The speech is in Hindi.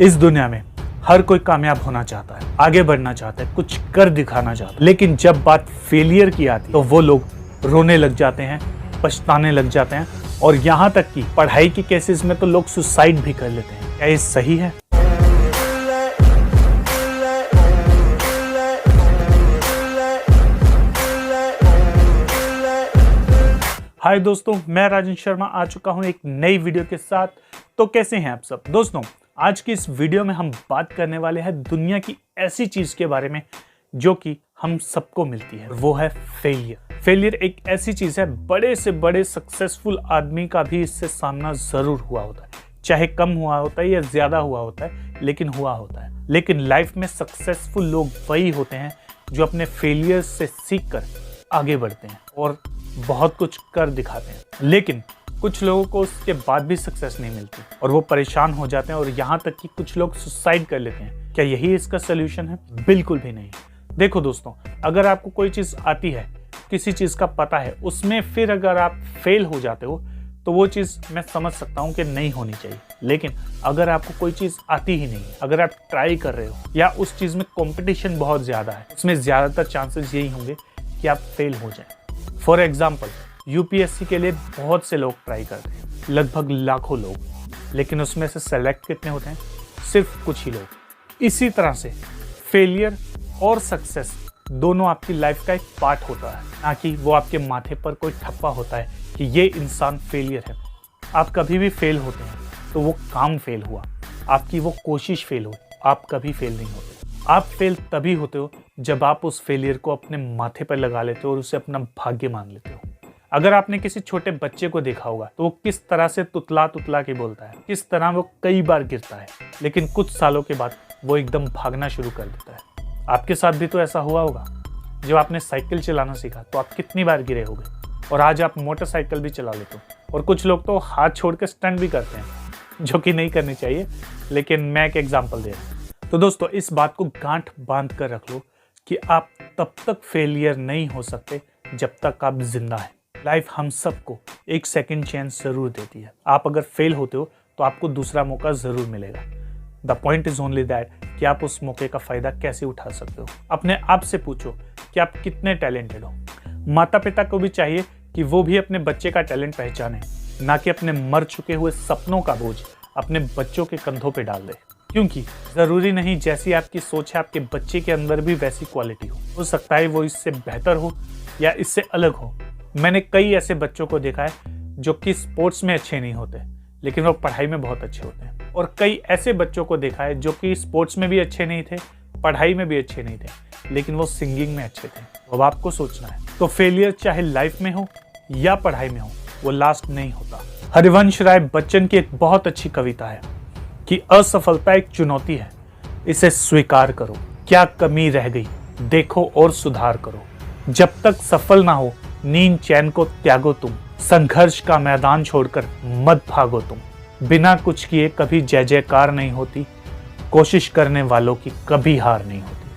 इस दुनिया में हर कोई कामयाब होना चाहता है, आगे बढ़ना चाहता है, कुछ कर दिखाना चाहता है, लेकिन जब बात फेलियर की आती है तो वो लोग रोने लग जाते हैं, पछताने लग जाते हैं और यहाँ तक कि पढ़ाई के केसेस में तो लोग सुसाइड भी कर लेते हैं। क्या ये सही है? हाय दोस्तों, मैं राजन शर्मा आ चुका हूं एक नई वीडियो के साथ। तो कैसे हैं आप सब दोस्तों? आज की इस वीडियो में हम बात करने वाले हैं दुनिया की ऐसी चीज के बारे में जो कि हम सबको मिलती है, वो है फेलियर। फेलियर एक ऐसी चीज है, बड़े से बड़े सक्सेसफुल आदमी का भी इससे सामना जरूर हुआ होता है, चाहे कम हुआ होता है या ज्यादा हुआ होता है, लेकिन हुआ होता है। लेकिन लाइफ में सक्सेसफुल लोग वही होते हैं जो अपने फेलियर से सीख कर आगे बढ़ते हैं और बहुत कुछ कर दिखाते हैं। लेकिन कुछ लोगों को उसके बाद भी सक्सेस नहीं मिलती और वो परेशान हो जाते हैं और यहाँ तक कि कुछ लोग सुसाइड कर लेते हैं। क्या यही इसका सोल्यूशन है? बिल्कुल भी नहीं। देखो दोस्तों, अगर आपको कोई चीज़ आती है, किसी चीज़ का पता है, उसमें फिर अगर आप फेल हो जाते हो तो वो चीज़ मैं समझ सकता हूँ कि नहीं होनी चाहिए। लेकिन अगर आपको कोई चीज़ आती ही नहीं है, अगर आप ट्राई कर रहे हो या उस चीज़ में कॉम्पिटिशन बहुत ज़्यादा है, उसमें ज़्यादातर चांसेस यही होंगे कि आप फेल हो जाएं। फॉर एग्जाम्पल, यूपीएससी के लिए बहुत से लोग ट्राई करते हैं, लगभग लाखों लोग, लेकिन उसमें से सेलेक्ट कितने होते हैं? सिर्फ कुछ ही लोग। इसी तरह से फेलियर और सक्सेस दोनों आपकी लाइफ का एक पार्ट होता है, ना कि वो आपके माथे पर कोई ठप्पा होता है कि ये इंसान फेलियर है। आप कभी भी फेल होते हैं तो वो काम फेल हुआ, आपकी वो कोशिश फेल हुई, आप कभी फेल नहीं होते। आप फेल तभी होते हो जब आप उस फेलियर को अपने माथे पर लगा लेते हो और उसे अपना भाग्य मान लेते हो। अगर आपने किसी छोटे बच्चे को देखा होगा तो वो किस तरह से तुतला तुतला के बोलता है, किस तरह वो कई बार गिरता है, लेकिन कुछ सालों के बाद वो एकदम भागना शुरू कर देता है। आपके साथ भी तो ऐसा हुआ होगा। जब आपने साइकिल चलाना सीखा तो आप कितनी बार गिरे होगे और आज आप मोटरसाइकिल भी चला लेते हो। और कुछ लोग तो हाथ छोड़ के स्टंट भी करते हैं, जो कि नहीं करनी चाहिए, लेकिन मैं एक एग्जाम्पल दे रहा हूँ। तो दोस्तों, इस बात को गांठ बांध कर रख लो कि आप तब तक फेलियर नहीं हो सकते जब तक आप जिंदा हैं। लाइफ हम सबको एक सेकंड चांस जरूर देती है। आप अगर फेल होते हो तो आपको दूसरा मौका जरूर मिलेगा। The point is only that कि आप उस मौके का फायदा कैसे उठा सकते हो। अपने आप से पूछो कि आप कितने टैलेंटेड हो। माता पिता को भी चाहिए कि वो भी अपने बच्चे का टैलेंट पहचाने, ना कि अपने मर चुके हुए सपनों का बोझ अपने बच्चों के कंधों पे डाल दे। क्योंकि जरूरी नहीं जैसी आपकी सोच है आपके बच्चे के अंदर भी वैसी क्वालिटी हो सकता है वो इससे बेहतर हो या इससे अलग हो। मैंने कई ऐसे बच्चों को देखा है जो कि स्पोर्ट्स में अच्छे नहीं होते, लेकिन वो पढ़ाई में बहुत अच्छे होते हैं। और कई ऐसे बच्चों को देखा है जो कि स्पोर्ट्स में भी अच्छे नहीं थे, पढ़ाई में भी अच्छे नहीं थे, लेकिन वो सिंगिंग में अच्छे थे। अब आपको सोचना है। तो फेलियर चाहे लाइफ में हो या पढ़ाई में हो, वो लास्ट नहीं होता। हरिवंश राय बच्चन की एक बहुत अच्छी कविता है कि असफलता एक चुनौती है, इसे स्वीकार करो। क्या कमी रह गई देखो और सुधार करो। जब तक सफल ना हो नींद चैन को त्यागो तुम। संघर्ष का मैदान छोड़कर मत भागो तुम। बिना कुछ किए कभी जय जयकार नहीं होती। कोशिश करने वालों की कभी हार नहीं होती।